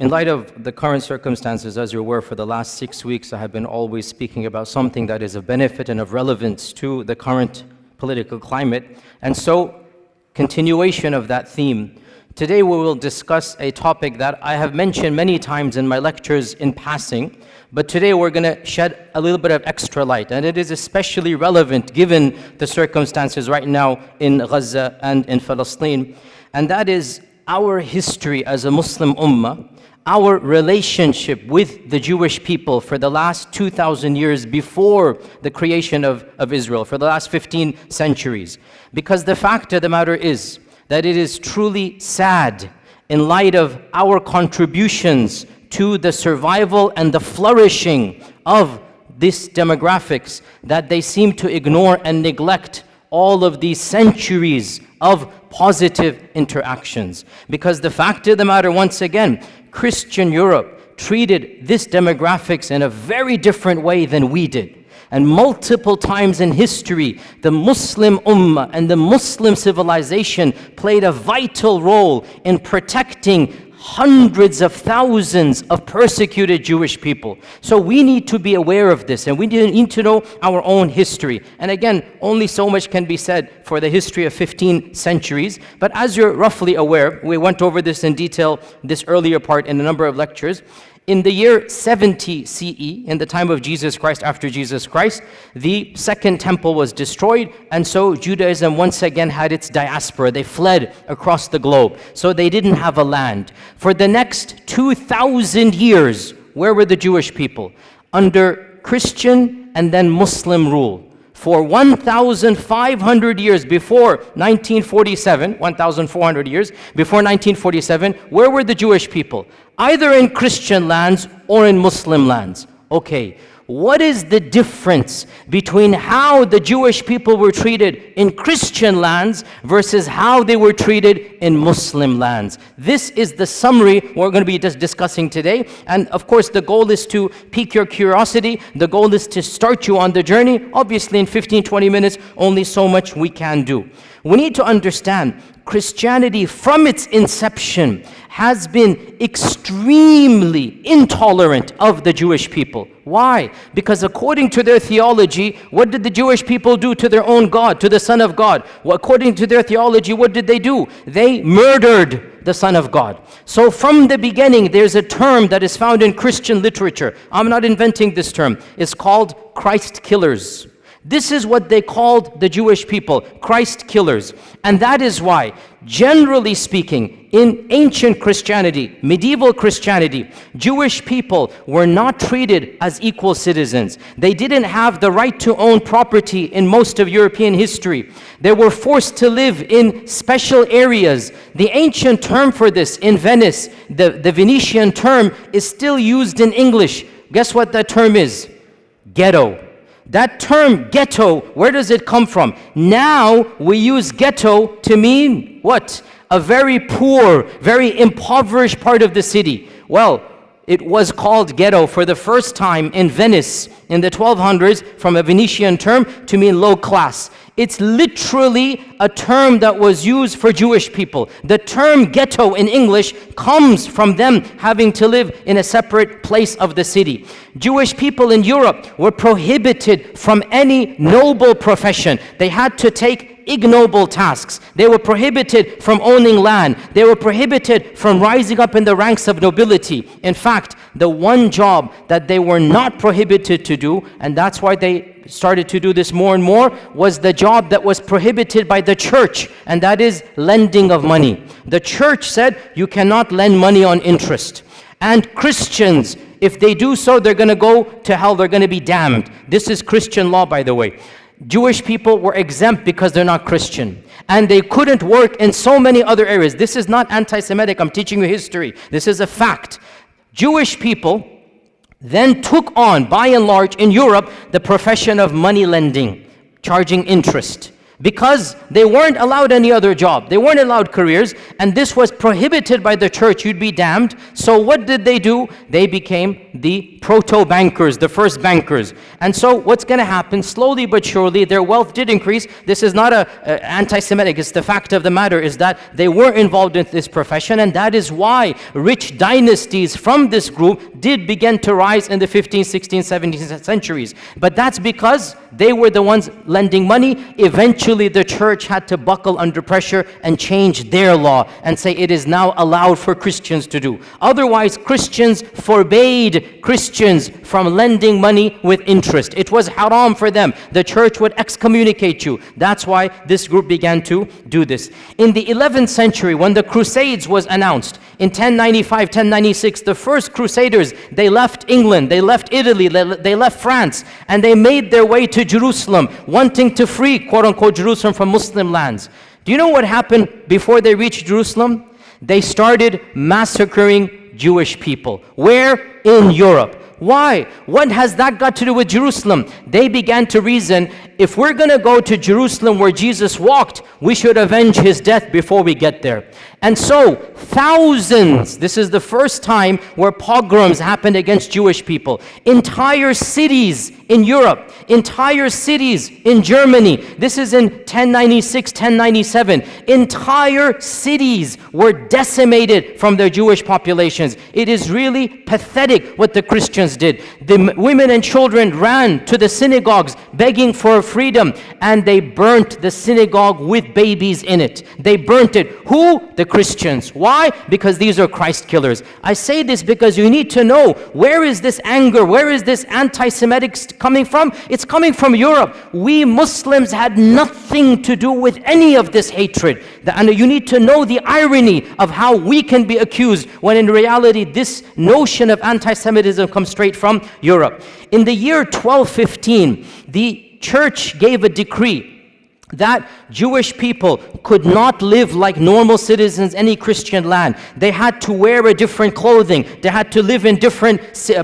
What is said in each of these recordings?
In light of the current circumstances, as you're aware, for the last 6 weeks, I have been always speaking about something that is of benefit and of relevance to the current political climate. And so, continuation of that theme. Today we will discuss a topic that I have mentioned many times in my lectures in passing, but today we're going to shed a little bit of extra light, and it is especially relevant given the circumstances right now in Gaza and in Palestine, and that is our history as a Muslim ummah, our relationship with the Jewish people for the last 2,000 years before the creation of Israel, for the last 15 centuries. Because the fact of the matter is that it is truly sad in light of our contributions to the survival and the flourishing of this demographics that they seem to ignore and neglect all of these centuries of positive interactions. Because the fact of the matter, once again, Christian Europe treated this demographics in a very different way than we did. And multiple times in history, the Muslim ummah and the Muslim civilization played a vital role in protecting hundreds of thousands of persecuted Jewish people. So we need to be aware of this, and we need to know our own history. And again, only so much can be said for the history of 15 centuries. But as you're roughly aware, we went over this in detail this earlier part in a number of lectures. In the year 70 CE, in the time of Jesus Christ, after Jesus Christ, the second temple was destroyed, and so Judaism once again had its diaspora. They fled across the globe, so they didn't have a land. For the next 2,000 years, where were the Jewish people? Under Christian and then Muslim rule. For 1,500 years before 1947, 1,400 years before 1947, where were the Jewish people? Either in Christian lands or in Muslim lands. Okay, what is the difference between how the Jewish people were treated in Christian lands versus how they were treated in Muslim lands? This is the summary we're going to be discussing today. And of course, the goal is to pique your curiosity. The goal is to start you on the journey. Obviously, in 15-20 minutes, only so much we can do. We need to understand Christianity from its inception has been extremely intolerant of the Jewish people. Why? Because according to their theology, what did the Jewish people do to their own God, to the Son of God? Well, according to their theology, what did they do? They murdered the Son of God. So from the beginning, there's a term that is found in Christian literature. I'm not inventing this term. It's called Christ killers. This is what they called the Jewish people, Christ killers. And that is why, generally speaking, in ancient Christianity, medieval Christianity, Jewish people were not treated as equal citizens. They didn't have the right to own property in most of European history. They were forced to live in special areas. The ancient term for this in Venice, the Venetian term, is still used in English. Guess what that term is? Ghetto. That term, ghetto, where does it come from? Now we use ghetto to mean what? A very poor, very impoverished part of the city. Well, it was called ghetto for the first time in Venice in the 1200s from a Venetian term to mean low class. It's literally a term that was used for Jewish people. The term ghetto in English comes from them having to live in a separate place of the city. Jewish people in Europe were prohibited from any noble profession. They had to take ignoble tasks. They were prohibited from owning land. They were prohibited from rising up in the ranks of nobility. In fact, the one job that they were not prohibited to do, and that's why they started to do this more and more, was the job that was prohibited by the church, and that is lending of money. The church said you cannot lend money on interest. And Christians, if they do so, they're going to go to hell, they're going to be damned. This is Christian law, by the way. Jewish people were exempt because they're not Christian. And they couldn't work in so many other areas. This is not anti-Semitic, I'm teaching you history. This is a fact. Jewish people then took on, by and large, in Europe, the profession of money lending, charging interest. because they weren't allowed any other job. They weren't allowed careers, and this was prohibited by the church. You'd be damned. So what did they do? They became the proto-bankers, the first bankers. And so what's going to happen, slowly but surely, their wealth did increase. This is not anti-Semitic. It's the fact of the matter is that they were involved in this profession, and that is why rich dynasties from this group did begin to rise in the 15th, 16th, 17th centuries. But that's because they were the ones lending money. Eventually, the church had to buckle under pressure and change their law and say it is now allowed for Christians to do. Otherwise, Christians forbade Christians from lending money with interest. It was haram for them. The church would excommunicate you. That's why this group began to do this. In the 11th century, when the Crusades was announced, in 1095, 1096, the first Crusaders, they left England, they left Italy, they left France, and they made their way to Jerusalem, wanting to free, quote-unquote, Jerusalem from Muslim lands. Do you know what happened before they reached Jerusalem? They started massacring Jewish people. Where? In Europe. Why? What has that got to do with Jerusalem? They began to reason, if we're going to go to Jerusalem where Jesus walked, we should avenge his death before we get there. And so, thousands, this is the first time where pogroms happened against Jewish people. Entire cities in Europe, entire cities in Germany, this is in 1096, 1097, entire cities were decimated from their Jewish populations. It is really pathetic what the Christians did. The women and children ran to the synagogues begging for freedom, and they burnt the synagogue with babies in it. They burnt it. Who? The Christians. Why? Because these are Christ killers. I say this because you need to know, where is this anger? Where is this anti-Semitic coming from? It's coming from Europe. We Muslims had nothing to do with any of this hatred. And you need to know the irony of how we can be accused when in reality this notion of anti-Semitism comes straight from Europe. In the year 1215, the church gave a decree that Jewish people could not live like normal citizens in any Christian land. They had to wear a different clothing. They had to live in different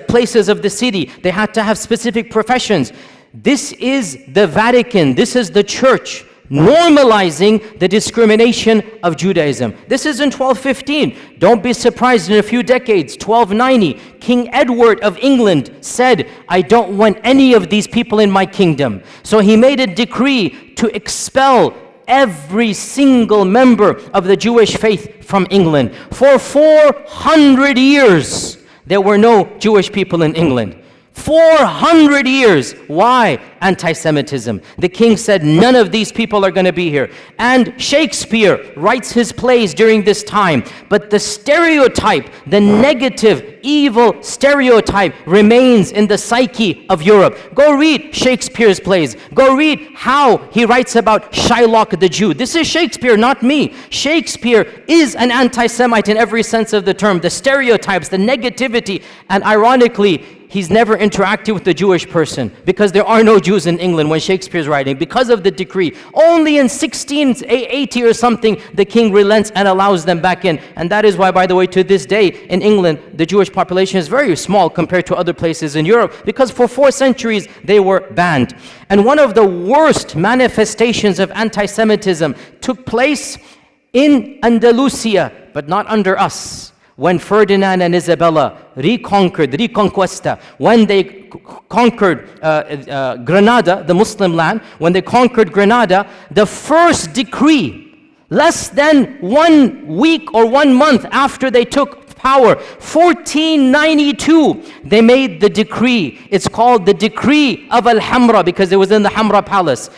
places of the city. They had to have specific professions. This is the Vatican. This is the church normalizing the discrimination of Judaism. This is in 1215. Don't be surprised in a few decades, 1290, King Edward of England said, I don't want any of these people in my kingdom. So he made a decree to expel every single member of the Jewish faith from England. For 400 years, there were no Jewish people in England. 400 years. Why? Anti-Semitism. The king said, none of these people are going to be here. And Shakespeare writes his plays during this time. But the stereotype, the negative, evil stereotype remains in the psyche of Europe. Go read Shakespeare's plays. Go read how he writes about Shylock the Jew. This is Shakespeare, not me. Shakespeare is an anti-Semite in every sense of the term. The stereotypes, the negativity, and ironically, he's never interacted with the Jewish person because there are no Jews in England when Shakespeare's writing because of the decree. Only in 1680 or something, the king relents and allows them back in. And that is why, by the way, to this day in England, the Jewish population is very small compared to other places in Europe because for 4 centuries, they were banned. And one of the worst manifestations of anti-Semitism took place in Andalusia, but not under us. When Ferdinand and Isabella Reconquista, when they conquered Granada, the Muslim land, when they conquered Granada, the first decree, less than 1 week or 1 month after they took power, 1492, they made the decree. It's called the Decree of Al-Hamra because it was in the Hamra Palace.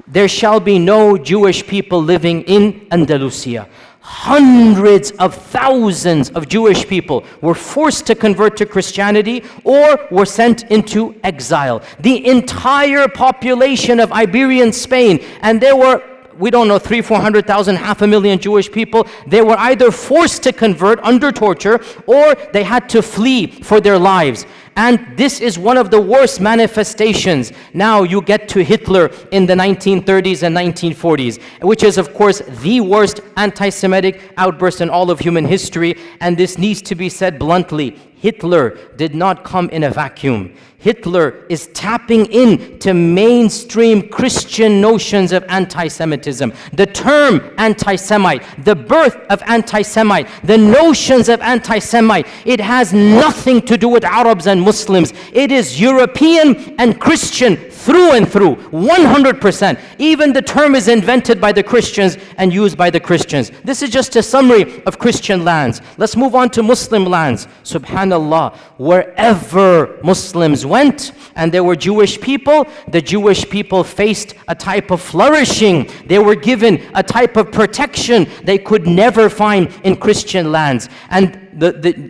There shall be no Jewish people living in Andalusia. Hundreds of thousands of Jewish people were forced to convert to Christianity or were sent into exile. The entire population of Iberian Spain, and there were, we don't know, 300,000-400,000, 500,000 Jewish people, they were either forced to convert under torture or they had to flee for their lives. And this is one of the worst manifestations. Now you get to Hitler in the 1930s and 1940s, which is of course the worst anti-Semitic outburst in all of human history. And this needs to be said bluntly. Hitler did not come in a vacuum. Hitler is tapping into mainstream Christian notions of anti-Semitism. The term anti-Semite, the birth of anti-Semite, the notions of anti-Semite, it has nothing to do with Arabs and Muslims. It is European and Christian through and through, 100%. Even the term is invented by the Christians and used by the Christians. This is just a summary of Christian lands. Let's move on to Muslim lands. Subhanallah, wherever Muslims went and there were Jewish people, the Jewish people faced a type of flourishing. They were given a type of protection they could never find in Christian lands. And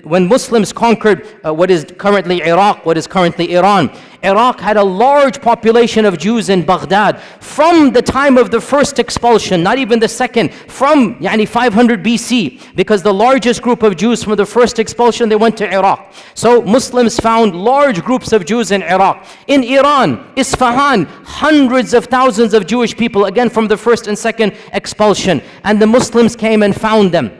when Muslims conquered what is currently Iraq, what is currently Iran, Iraq had a large population of Jews in Baghdad from the time of the first expulsion, not even the second, from 500 BC, because the largest group of Jews from the first expulsion, they went to Iraq. So Muslims found large groups of Jews in Iraq. In Iran, Isfahan, hundreds of thousands of Jewish people, again from the first and second expulsion. And the Muslims came and found them,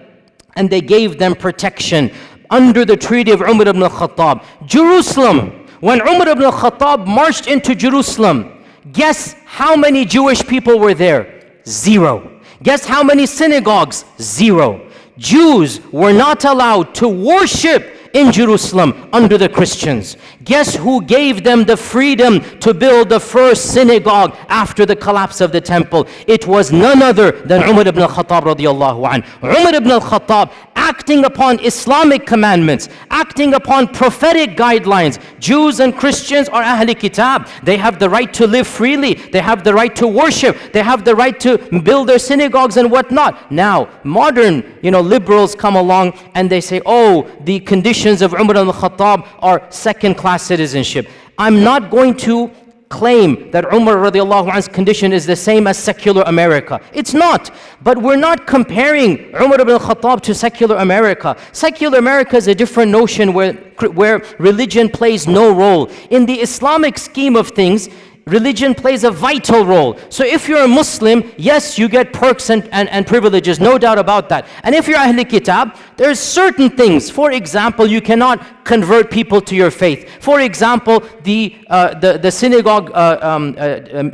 and they gave them protection under the treaty of Umar ibn al-Khattab. Jerusalem, when Umar ibn al-Khattab marched into Jerusalem, guess how many Jewish people were there? 0. Guess how many synagogues? 0. Jews were not allowed to worship in Jerusalem under the Christians. Guess who gave them the freedom to build the first synagogue after the collapse of the temple? It was none other than Umar ibn al-Khattab radiyallahu anh. Umar ibn al-Khattab, acting upon Islamic commandments, acting upon prophetic guidelines. Jews and Christians are Ahli Kitab. They have the right to live freely. They have the right to worship. They have the right to build their synagogues and whatnot. Now, modern, liberals come along and they say, oh, the conditions of Umar al-Khattab are second-class citizenship. I'm not going to claim that Umar radiallahu anhu's condition is the same as secular America. It's not. But we're not comparing Umar ibn al-Khattab to secular America. Secular America is a different notion where religion plays no role. In the Islamic scheme of things, religion plays a vital role. So if you're a Muslim, yes, you get perks and privileges, no doubt about that. And if you're Ahl Kitab, there's certain things. For example, you cannot convert people to your faith. For example, the synagogue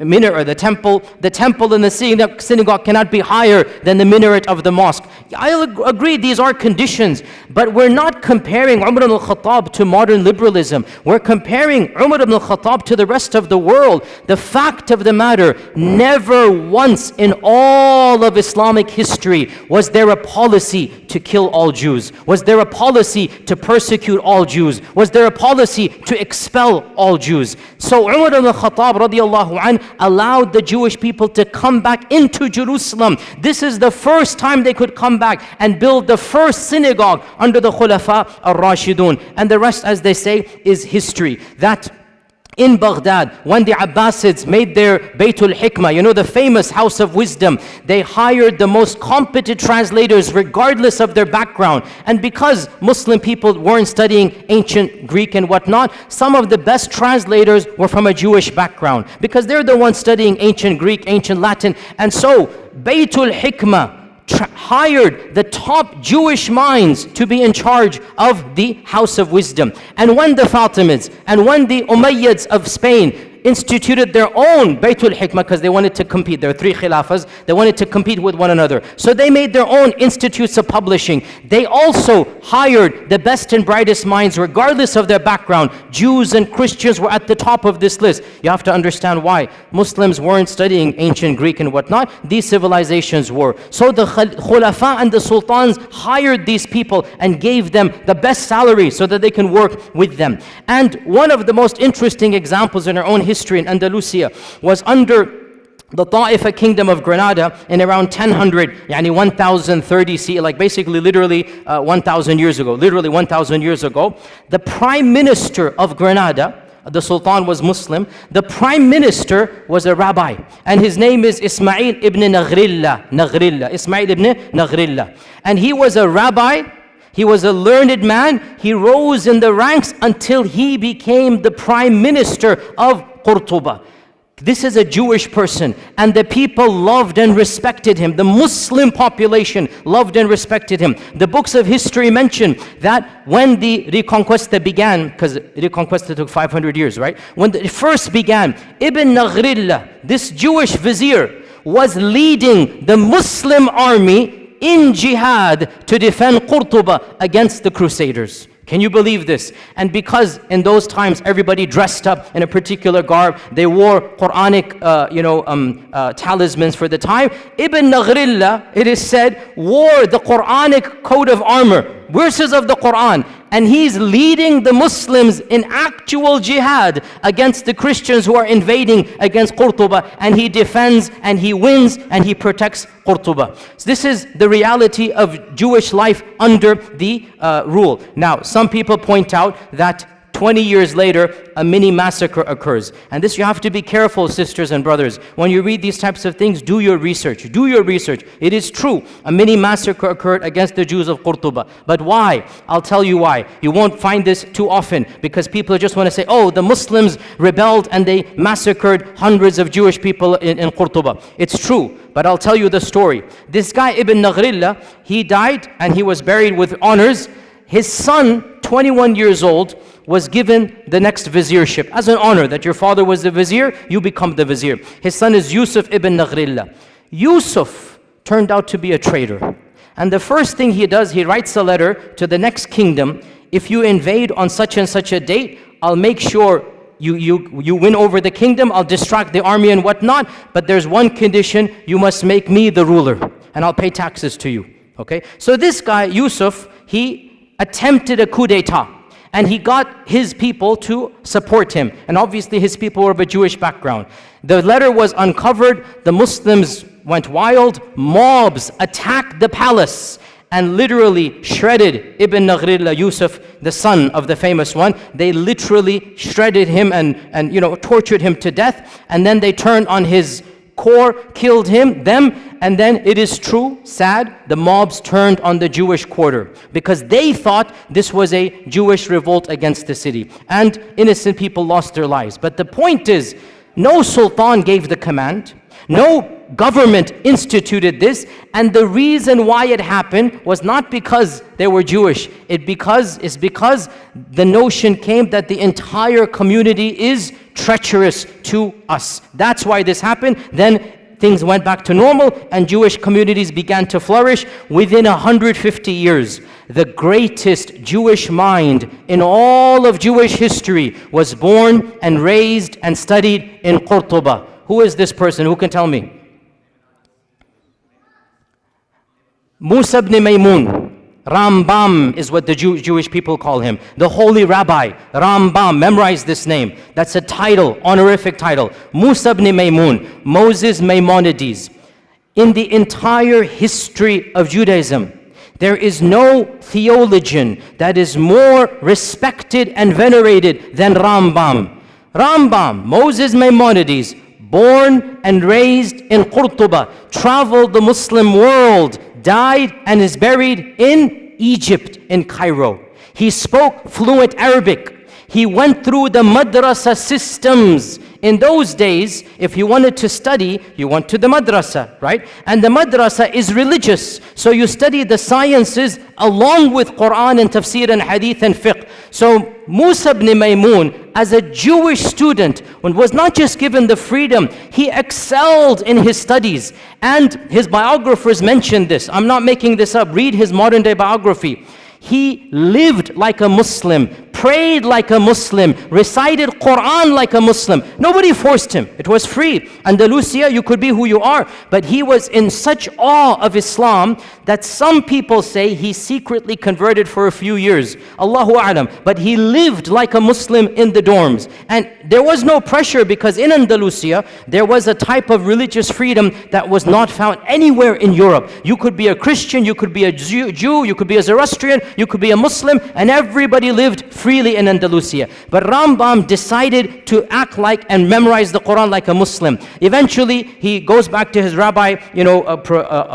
minaret, or the temple in the synagogue cannot be higher than the minaret of the mosque. I agree, these are conditions, but we're not comparing Umar ibn al-Khattab to modern liberalism. We're comparing Umar ibn al-Khattab to the rest of the world. The fact of the matter, never once in all of Islamic history was there a policy to kill all Jews. Was there a policy to persecute all Jews? Was there a policy to expel all Jews? So Umar ibn al-Khattab radiyallahu anh allowed the Jewish people to come back into Jerusalem. This is the first time they could come back and build the first synagogue under the Khulafa al-Rashidun. And the rest, as they say, is history. That in Baghdad, when the Abbasids made their Baytul Hikmah, the famous house of wisdom, they hired the most competent translators regardless of their background. And because Muslim people weren't studying ancient Greek and whatnot, some of the best translators were from a Jewish background, because they're the ones studying ancient Greek, ancient Latin. And so Baytul Hikmah hired the top Jewish minds to be in charge of the House of Wisdom. And when the Fatimids and when the Umayyads of Spain instituted their own Baytul Hikmah, because they wanted to compete. There are 3 khilafas. They wanted to compete with one another. So they made their own institutes of publishing. They also hired the best and brightest minds, regardless of their background. Jews and Christians were at the top of this list. You have to understand why. Muslims weren't studying ancient Greek and whatnot. These civilizations were. So the Khulafa and the Sultans hired these people and gave them the best salary so that they can work with them. And one of the most interesting examples in our own history in Andalusia was under the Ta'ifa kingdom of Granada in around 1000, 1030 CE, like basically literally 1000 years ago, the prime minister of Granada, the Sultan was Muslim, the prime minister was a rabbi, and his name is Ismail ibn Ismail ibn Naghrilla. And he was a rabbi. He was a learned man. He rose in the ranks until he became the prime minister of Qurtuba. This is a Jewish person, and the people loved and respected him. The Muslim population loved and respected him. The books of history mention that when the Reconquista began, because Reconquista took 500 years, right? When it first began, Ibn Naghrillah, this Jewish vizier, was leading the Muslim army in jihad to defend Qurtuba against the Crusaders. Can you believe this? And because in those times everybody dressed up in a particular garb, they wore Quranic, talismans for the time. Ibn Naghrillah, it is said, wore the Quranic coat of armor, verses of the Quran, and he's leading the Muslims in actual jihad against the Christians who are invading against Qurtuba, and he defends and he wins and he protects Qurtuba. So this is the reality of Jewish life under the rule. Now, some people point out that 20 years later, a mini massacre occurs. And this, you have to be careful, sisters and brothers. When you read these types of things, do your research. Do your research. It is true, a mini massacre occurred against the Jews of Qurtuba. But why? I'll tell you why. You won't find this too often, because people just want to say, oh, the Muslims rebelled and they massacred hundreds of Jewish people in Qurtuba. It's true, but I'll tell you the story. This guy, Ibn Naghrillah, he died and he was buried with honors. His son, 21 years old, was given the next viziership as an honor, that your father was the vizier, you become the vizier. His son is Yusuf ibn Naghrillah. Yusuf turned out to be a traitor. And the first thing he does, he writes a letter to the next kingdom. If you invade on such and such a date, I'll make sure you win over the kingdom, I'll distract the army and whatnot, but there's one condition, you must make me the ruler, and I'll pay taxes to you. Okay? So this guy, Yusuf, he attempted a coup d'etat. And he got his people to support him. And obviously his people were of a Jewish background. The letter was uncovered. The Muslims went wild. Mobs attacked the palace and literally shredded Ibn Naghrillah, Yusuf, the son of the famous one. They literally shredded him and tortured him to death. And then they turned on his core, killed them, and then it is true, sad, the mobs turned on the Jewish quarter because they thought this was a Jewish revolt against the city, and innocent people lost their lives. But the point is, no sultan gave the command, no government instituted this, and the reason why it happened was not because they were Jewish. It's because the notion came that the entire community is treacherous to us. That's why this happened. Then things went back to normal and Jewish communities began to flourish. Within 150 years, the greatest Jewish mind in all of Jewish history was born and raised and studied in Qurtuba. Who is this person? Who can tell me? Musa ibn Maimun. Rambam is what the Jewish people call him. The holy rabbi, Rambam. Memorize this name. That's a title, honorific title. Musa ibn Maimun, Moses Maimonides. In the entire history of Judaism, there is no theologian that is more respected and venerated than Rambam. Rambam, Moses Maimonides, born and raised in Qurtuba, traveled the Muslim world, died and is buried in Egypt, in Cairo. He spoke fluent Arabic. He went through the madrasa systems. In those days, if you wanted to study, you went to the madrasa, right? And the madrasa is religious. So you study the sciences along with Quran and tafsir and hadith and fiqh. So Musa ibn Maimun, as a Jewish student, was not just given the freedom, he excelled in his studies. And his biographers mentioned this. I'm not making this up. Read his modern day biography. He lived like a Muslim, prayed like a Muslim, recited Quran like a Muslim. Nobody forced him. It was free. Andalusia, you could be who you are. But he was in such awe of Islam that some people say he secretly converted for a few years. Allahu A'lam. But he lived like a Muslim in the dorms. And there was no pressure because in Andalusia, there was a type of religious freedom that was not found anywhere in Europe. You could be a Christian, you could be a Jew, you could be a Zoroastrian, you could be a Muslim, and everybody lived freely in Andalusia. But Rambam decided to act like and memorize the Quran like a Muslim. Eventually, he goes back to his rabbi,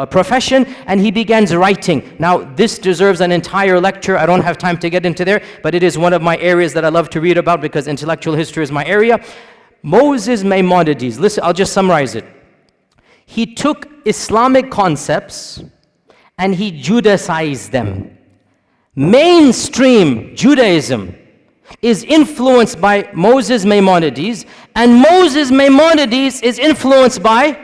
profession, and he begins writing. Now, this deserves an entire lecture. I don't have time to get into there, but it is one of my areas that I love to read about because intellectual history is my area. Moses Maimonides, listen, I'll just summarize it. He took Islamic concepts and he Judaicized them. Mainstream Judaism is influenced by Moses Maimonides, and Moses Maimonides is influenced by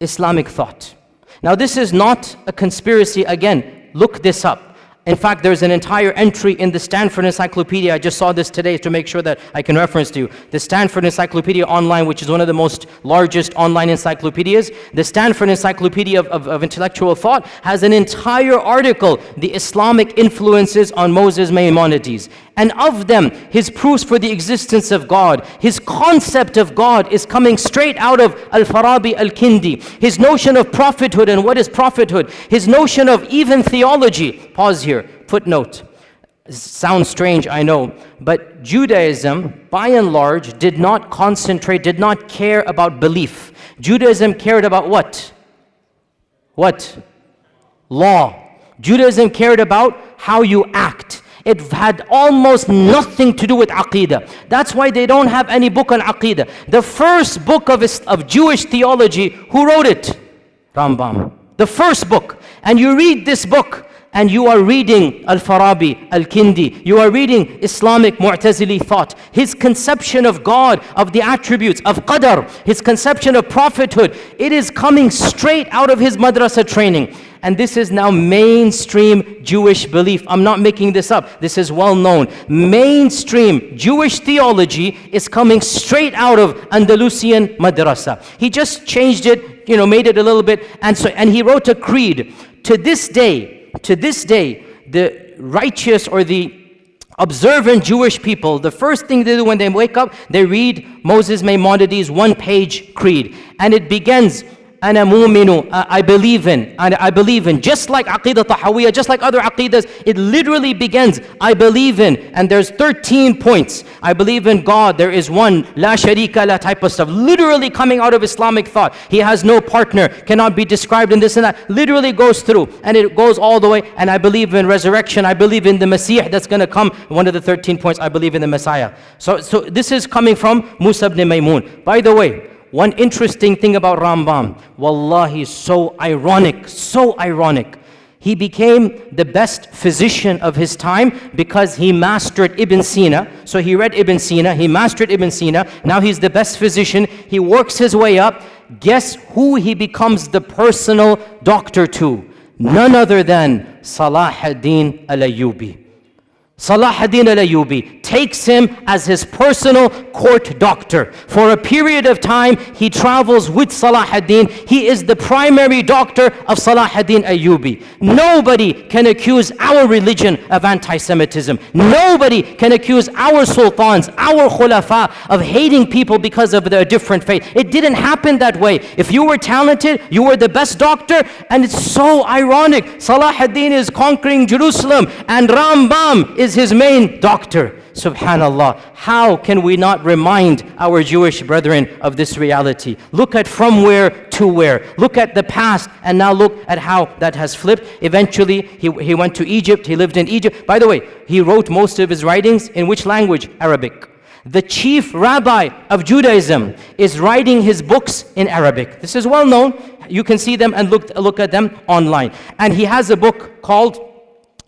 Islamic thought. Now this is not a conspiracy. Again, look this up. In fact, there's an entire entry in the Stanford Encyclopedia. I just saw this today to make sure that I can reference to you. The Stanford Encyclopedia Online, which is one of the most largest online encyclopedias. The Stanford Encyclopedia of Intellectual Thought has an entire article, the Islamic influences on Moses Maimonides. And of them, his proofs for the existence of God, his concept of God is coming straight out of Al-Farabi Al-Kindi. His notion of prophethood and what is prophethood. His notion of even theology. Pause here, footnote. Sounds strange, I know. But Judaism, by and large, did not concentrate, did not care about belief. Judaism cared about what? What? Law. Judaism cared about how you act. It had almost nothing to do with Aqidah. That's why they don't have any book on Aqidah. The first book of Jewish theology, who wrote it? Rambam. The first book. And you read this book, and you are reading Al-Farabi, Al-Kindi. You are reading Islamic Mu'tazili thought. His conception of God, of the attributes, of Qadar, his conception of prophethood, it is coming straight out of his madrasa training. And this is now mainstream Jewish belief. I'm not making this up. This is well known. Mainstream Jewish theology is coming straight out of Andalusian madrasa. He just changed it, made it a little bit. And he wrote a creed. To this day, the righteous or the observant Jewish people, the first thing they do when they wake up, they read Moses Maimonides' one-page creed. And it begins, Ana mu'minu, I believe in, just like Aqidah Tahawiyya, just like other Aqidas, it literally begins, I believe in, and there's 13 points. I believe in God, there is one, la sharika la type of stuff, literally coming out of Islamic thought. He has no partner, cannot be described in this and that, literally goes through, and it goes all the way, and I believe in resurrection, I believe in the Masih that's going to come, one of the 13 points, I believe in the Messiah. So this is coming from Musa ibn Maymun. By the way, one interesting thing about Rambam, wallahi, so ironic. He became the best physician of his time because he mastered Ibn Sina. So he read Ibn Sina, he mastered Ibn Sina, now he's the best physician. He works his way up. Guess who he becomes the personal doctor to? None other than Salah ad-Din al-Ayyubi. Salah ad-Din al-Ayyubi takes him as his personal court doctor. For a period of time, he travels with Salah ad-Din. He is the primary doctor of Salah ad-Din Ayyubi. Nobody can accuse our religion of anti-Semitism. Nobody can accuse our sultans, our khulafa of hating people because of their different faith. It didn't happen that way. If you were talented, you were the best doctor, and it's so ironic. Salah ad-Din is conquering Jerusalem, and Rambam is his main doctor. Subhanallah. How can we not remind our Jewish brethren of this reality? Look at from where to where. Look at the past and now look at how that has flipped. Eventually, he went to Egypt. He lived in Egypt. By the way, he wrote most of his writings in which language? Arabic. The chief rabbi of Judaism is writing his books in Arabic. This is well known. You can see them and look at them online. And he has a book called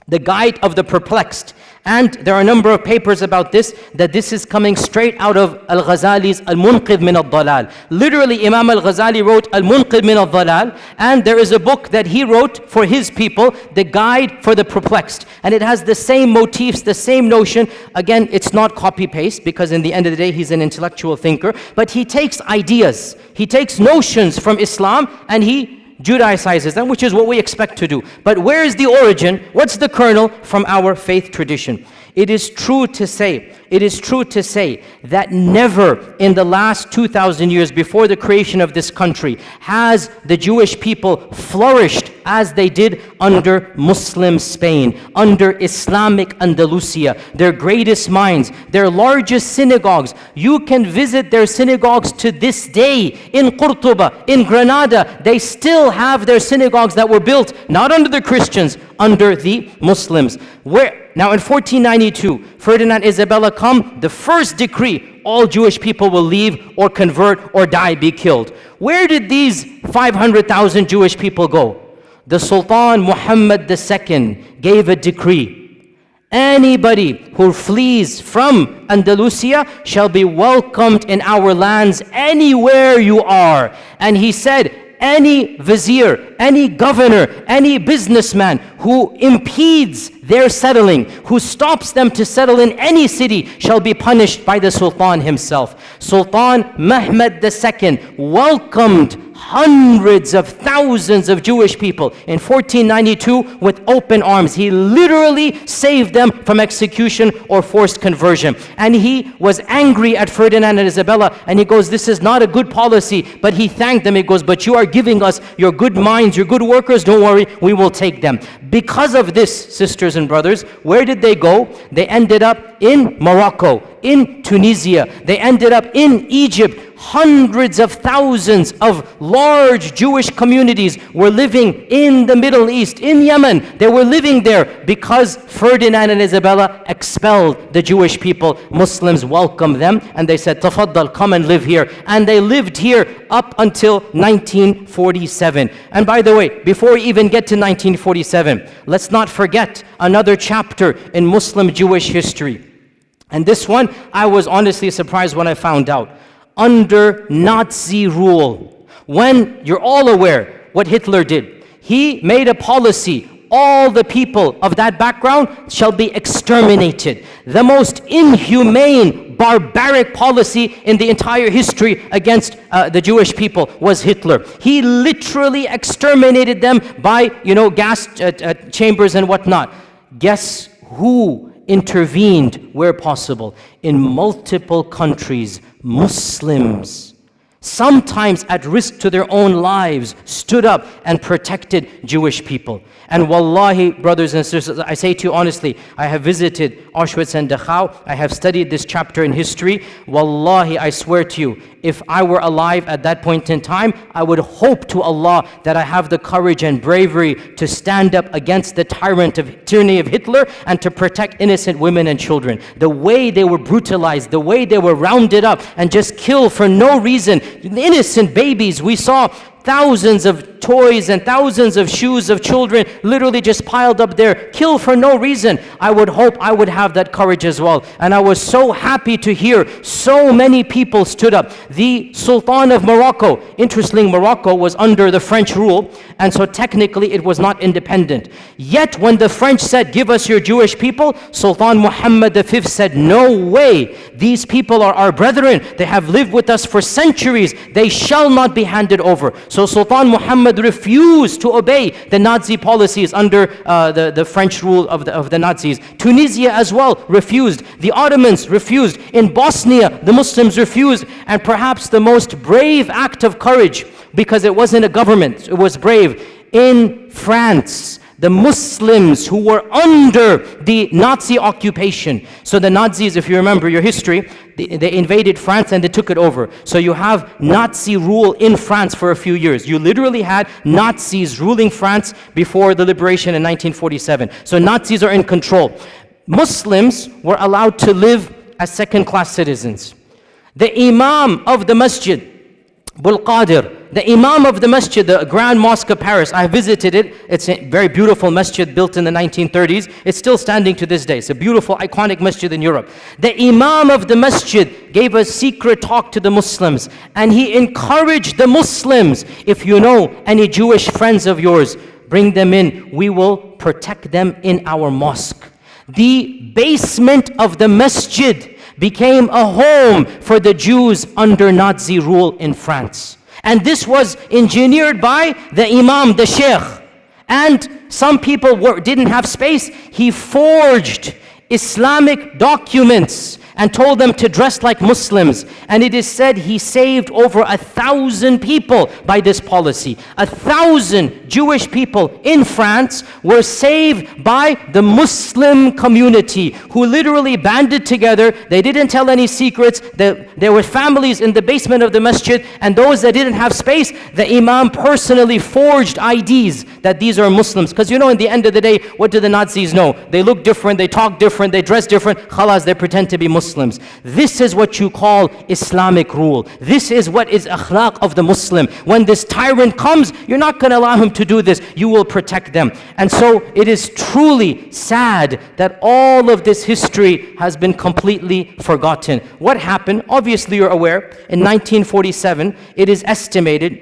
The Guide of the Perplexed. And there are a number of papers about this, that this is coming straight out of Al-Ghazali's Al-Munqidh min al-Dalal. Literally, Imam Al-Ghazali wrote Al-Munqidh min al-Dalal, and there is a book that he wrote for his people, The Guide for the Perplexed. And it has the same motifs, the same notion. Again, it's not copy-paste, because in the end of the day, he's an intellectual thinker. But he takes ideas, he takes notions from Islam, and he Judaicizes them, which is what we expect to do. But where is the origin? What's the kernel? From our faith tradition. It is true to say that never in the last 2,000 years before the creation of this country has the Jewish people flourished as they did under Muslim Spain, under Islamic Andalusia, their greatest minds, their largest synagogues. You can visit their synagogues to this day in Qurtuba, in Granada. They still have their synagogues that were built not under the Christians, under the Muslims. Now in 1492, Ferdinand Isabella come, the first decree, all Jewish people will leave or convert or die, be killed. Where did these 500,000 Jewish people go? The Sultan Muhammad II gave a decree. Anybody who flees from Andalusia shall be welcomed in our lands anywhere you are. And he said, any vizier, any governor, any businessman who impedes their settling, who stops them to settle in any city, shall be punished by the Sultan himself. Sultan Mehmed II welcomed hundreds of thousands of Jewish people in 1492 with open arms. He literally saved them from execution or forced conversion. And he was angry at Ferdinand and Isabella, and he goes, this is not a good policy. But he thanked them. He goes, but you are giving us your good minds, your good workers. Don't worry, we will take them. Because of this, sisters and brothers, where did they go? They ended up in Morocco, in Tunisia. They ended up in Egypt. Hundreds of thousands of large Jewish communities were living in the Middle East, in Yemen. They were living there because Ferdinand and Isabella expelled the Jewish people. Muslims welcomed them and they said, Tafaddal, come and live here. And they lived here up until 1947. And by the way, before we even get to 1947, let's not forget another chapter in Muslim Jewish history. And this one, I was honestly surprised when I found out. Under Nazi rule, when you're all aware what Hitler did, he made a policy, all the people of that background shall be exterminated. The most inhumane, barbaric policy in the entire history against the Jewish people was Hitler. He literally exterminated them by, gas chambers and whatnot. Guess who intervened where possible? In multiple countries, Muslims, sometimes at risk to their own lives, stood up and protected Jewish people. And wallahi, brothers and sisters, I say to you honestly, I have visited Auschwitz and Dachau. I have studied this chapter in history. Wallahi, I swear to you, if I were alive at that point in time, I would hope to Allah that I have the courage and bravery to stand up against the tyranny of Hitler and to protect innocent women and children. The way they were brutalized, the way they were rounded up and just killed for no reason. Innocent babies, we saw thousands of toys and thousands of shoes of children literally just piled up there, killed for no reason. I would hope I would have that courage as well. And I was so happy to hear so many people stood up. The Sultan of Morocco, interestingly, Morocco was under the French rule, and so technically it was not independent. Yet when the French said, give us your Jewish people, Sultan Muhammad V said, no way. These people are our brethren. They have lived with us for centuries. They shall not be handed over. So Sultan Muhammad refused to obey the Nazi policies under the French rule of the Nazis. Tunisia as well refused. The Ottomans refused. In Bosnia, the Muslims refused. And perhaps the most brave act of courage, because it wasn't a government, it was brave. In France, the Muslims who were under the Nazi occupation. So the Nazis, if you remember your history, they invaded France and they took it over. So you have Nazi rule in France for a few years. You literally had Nazis ruling France before the liberation in 1947. So Nazis are in control. Muslims were allowed to live as second-class citizens. The Imam of the Masjid, Bul Qadir, the Imam of the Masjid, the Grand Mosque of Paris, I visited it. It's a very beautiful masjid built in the 1930s. It's still standing to this day. It's a beautiful, iconic masjid in Europe. The Imam of the Masjid gave a secret talk to the Muslims, and he encouraged the Muslims, if you know any Jewish friends of yours, bring them in. We will protect them in our mosque. The basement of the masjid became a home for the Jews under Nazi rule in France. And this was engineered by the Imam, the Shaykh. And some people didn't have space. He forged Islamic documents and told them to dress like Muslims. And it is said he saved over 1,000 people by this policy. 1,000 Jewish people in France were saved by the Muslim community, who literally banded together. They didn't tell any secrets. There were families in the basement of the masjid, and those that didn't have space, the imam personally forged IDs that these are Muslims. Because in the end of the day, what do the Nazis know? They look different, they talk different, they dress different. Khalas, they pretend to be Muslims. This is what you call Islamic rule. This is what is akhlaq of the Muslim. When this tyrant comes, you're not going to allow him to do this. You will protect them. And so it is truly sad that all of this history has been completely forgotten. What happened? Obviously, you're aware, in 1947, it is estimated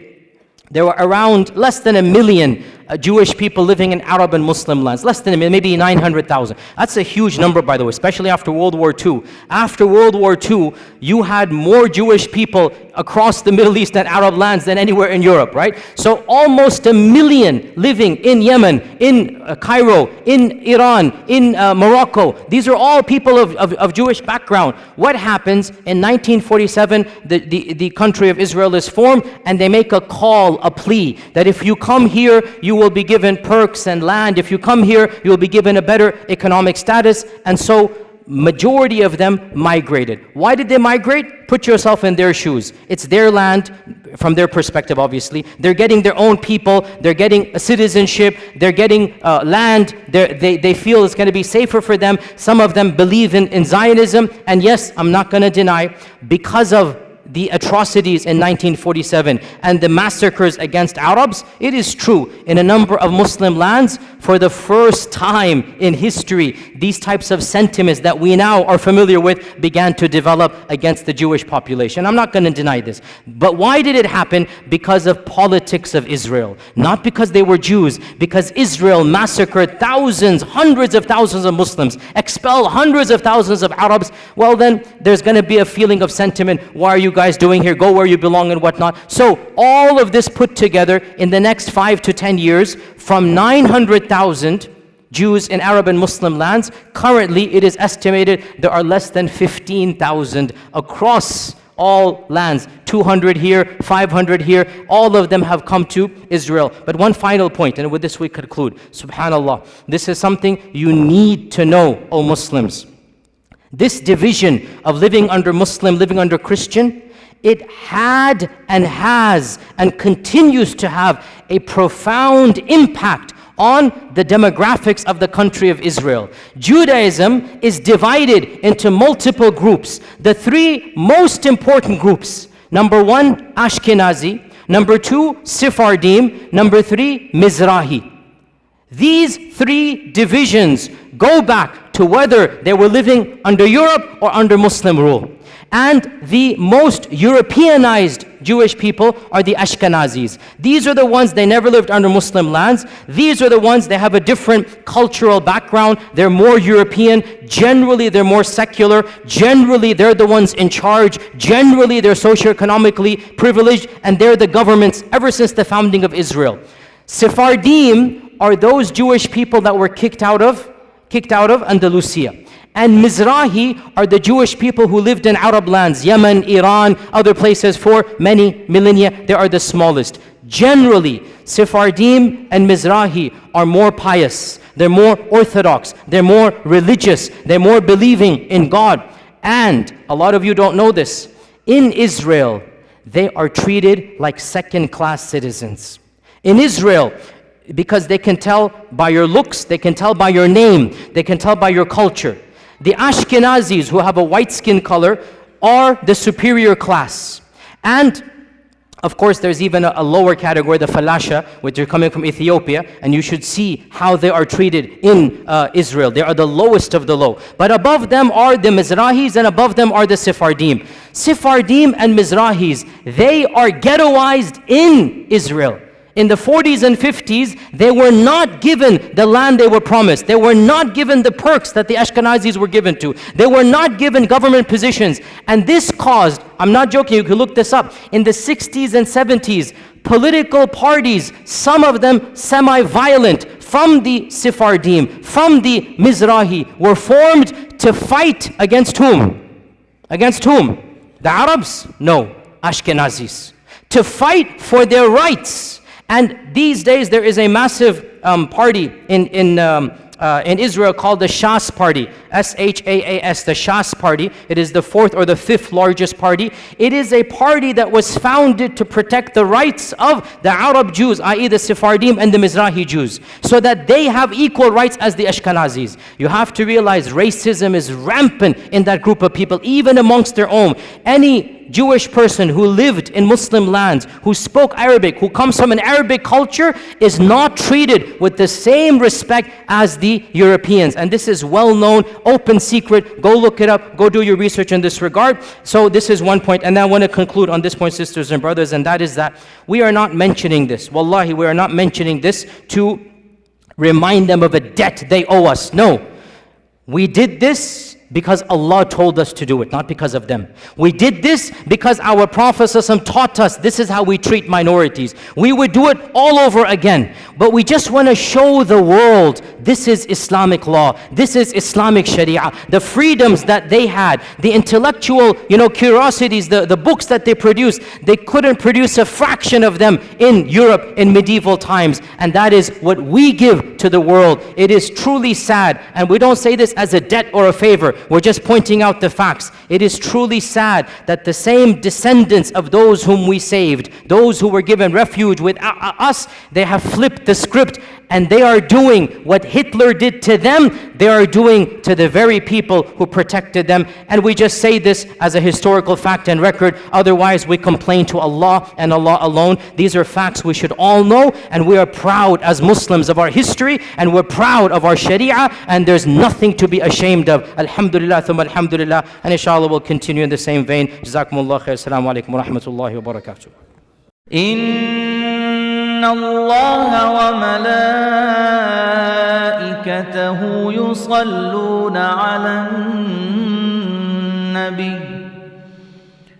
there were around less than 1 million Jewish people living in Arab and Muslim lands. Less than 1 million, maybe 900,000. That's a huge number, by the way, especially after World War II. After World War II, you had more Jewish people across the Middle East and Arab lands than anywhere in Europe, right? So almost 1 million living in Yemen, in Cairo, in Iran, in Morocco. These are all people of Jewish background. What happens in 1947? The country of Israel is formed, and they make a call, a plea, that if you come here, you will be given perks and land. If you come here, you will be given a better economic status. And so majority of them migrated. Why did they migrate? Put yourself in their shoes. It's their land from their perspective, obviously. They're getting their own people. They're getting a citizenship. They're getting land. They feel it's going to be safer for them. Some of them believe in Zionism. And yes, I'm not going to deny, because of the atrocities in 1947 and the massacres against Arabs, it is true, in a number of Muslim lands, for the first time in history, these types of sentiments that we now are familiar with began to develop against the Jewish population. I'm not going to deny this. But why did it happen? Because of politics of Israel. Not because they were Jews, because Israel massacred thousands, hundreds of thousands of Muslims, expelled hundreds of thousands of Arabs. Well, then there's going to be a feeling of sentiment. Why are you guys doing here? Go where you belong and whatnot. So all of this put together in the next 5 to 10 years, from 900,000 Jews in Arab and Muslim lands, currently it is estimated there are less than 15,000 across all lands. 200 here, 500 here, all of them have come to Israel. But one final point, and with this we conclude. Subhanallah, this is something you need to know, O Muslims. This division of living under Muslim, living under Christian, it had and has and continues to have a profound impact on the demographics of the country of Israel. Judaism is divided into multiple groups. The three most important groups: number one, Ashkenazi; number two, Sephardim; number three, Mizrahi. These three divisions go back to whether they were living under Europe or under Muslim rule. And the most Europeanized Jewish people are the Ashkenazis. These are the ones, they never lived under Muslim lands. These are the ones, they have a different cultural background. They're more European. Generally, they're more secular. Generally, they're the ones in charge. Generally, they're socioeconomically privileged, and they're the governments ever since the founding of Israel. Sephardim are those Jewish people that were kicked out of Andalusia. And Mizrahi are the Jewish people who lived in Arab lands, Yemen, Iran, other places for many millennia. They are the smallest. Generally, Sephardim and Mizrahi are more pious. They're more orthodox. They're more religious. They're more believing in God. And a lot of you don't know this. In Israel, they are treated like second-class citizens. In Israel, because they can tell by your looks, they can tell by your name, they can tell by your culture. The Ashkenazis, who have a white skin color, are the superior class. And of course, there's even a lower category, the Falasha, which are coming from Ethiopia, and you should see how they are treated in Israel. They are the lowest of the low. But above them are the Mizrahis, and above them are the Sephardim. Sephardim and Mizrahis, they are ghettoized in Israel. In the 40s and 50s, they were not given the land they were promised. They were not given the perks that the Ashkenazis were given to. They were not given government positions. And this caused, I'm not joking, you can look this up, in the 60s and 70s, political parties, some of them semi-violent, from the Sephardim, from the Mizrahi, were formed to fight against whom? Against whom? The Arabs? No, Ashkenazis. To fight for their rights. And these days there is a massive party in Israel called the Shas Party, S-H-A-A-S, the Shas Party. It is the fourth or the fifth largest party. It is a party that was founded to protect the rights of the Arab Jews, i.e. the Sephardim and the Mizrahi Jews, so that they have equal rights as the Ashkenazis. You have to realize racism is rampant in that group of people, even amongst their own. Any Jewish person who lived in Muslim lands, who spoke Arabic, who comes from an Arabic culture, is not treated with the same respect as the Europeans. And this is well known, open secret. Go look it up, go do your research in this regard. So this is one point. And then I want to conclude on this point, sisters and brothers, and that is that we are not mentioning this. Wallahi, we are not mentioning this to remind them of a debt they owe us. No. We did this because Allah told us to do it, not because of them. We did this because our Prophet ﷺ taught us this is how we treat minorities. We would do it all over again. But we just want to show the world this is Islamic law. This is Islamic Sharia. The freedoms that they had, the intellectual, curiosities, the books that they produced, they couldn't produce a fraction of them in Europe in medieval times. And that is what we give to the world. It is truly sad. And we don't say this as a debt or a favor. We're just pointing out the facts. It is truly sad that the same descendants of those whom we saved, those who were given refuge with us, they have flipped the script and they are doing what Hitler did to them, they are doing to the very people who protected them. And we just say this as a historical fact and record. Otherwise, we complain to Allah and Allah alone. These are facts we should all know, and we are proud as Muslims of our history, and we're proud of our Sharia, and there's nothing to be ashamed of. Alhamdulillah, thumma alhamdulillah. And inshallah we'll continue in the same vein. Jazakumullah khair. Assalamu alaikum wa rahmatullahi wa barakatuh. إن الله وملائكته يصلون على النبي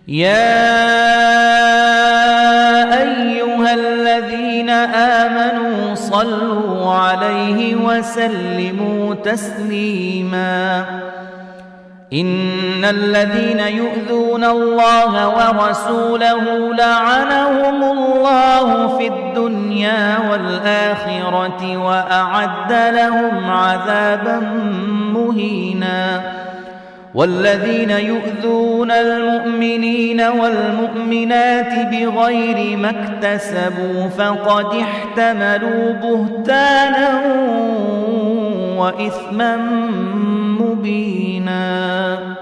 يا أيها الذين آمنوا صلوا عليه وسلموا تسليما إن الذين يؤذون الله ورسوله لعنهم الله في الدنيا والآخرة وأعد لهم عذابا مهينا والذين يؤذون المؤمنين والمؤمنات بغير ما اكتسبوا فقد احتملوا بهتانا وإثما مبينا